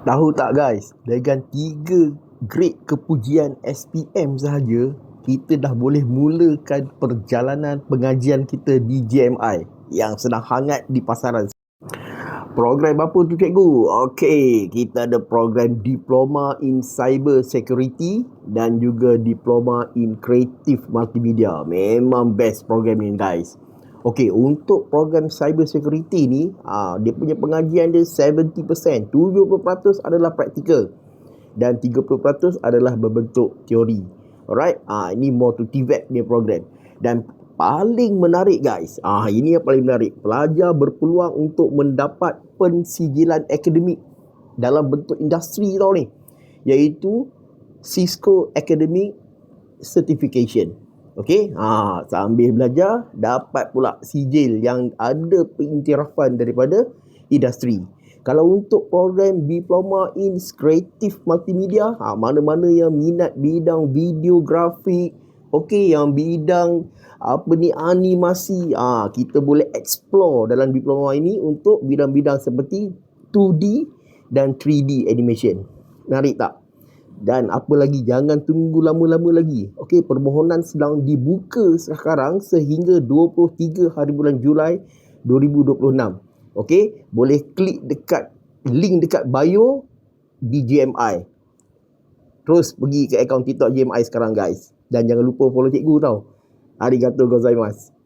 Tahu tak guys, dengan 3 grade kepujian SPM sahaja, kita dah boleh mulakan perjalanan pengajian kita di JMI yang sedang hangat di pasaran. Program apa tu cikgu? Okey, kita ada program Diploma in Cyber Security dan juga Diploma in Creative Multimedia. Memang best program ni guys. Okey, untuk program Cyber Security ni, dia punya pengajian dia 70%. 70% adalah praktikal dan 30% adalah berbentuk teori. Alright, ini more to TVET dia program. Dan paling menarik guys, ini yang paling menarik. Pelajar berpeluang untuk mendapat pensijilan akademik dalam bentuk industri tau ni, iaitu Cisco Academic Certification. Okey, sambil belajar dapat pula sijil yang ada pengiktirafan daripada industri. Kalau untuk program Diploma in Creative Multimedia, mana-mana yang minat bidang videografik, okey, yang bidang animasi, kita boleh explore dalam diploma ini untuk bidang-bidang seperti 2D dan 3D animation. Menarik tak? Dan apa lagi, jangan tunggu lama-lama lagi. Okey, permohonan sedang dibuka sekarang sehingga 23 hari bulan Julai 2026. Okey, boleh klik dekat link dekat bio di JMI. Terus pergi ke akaun TikTok JMI sekarang guys. Dan jangan lupa follow cikgu tau. Arigatou gozaimasu.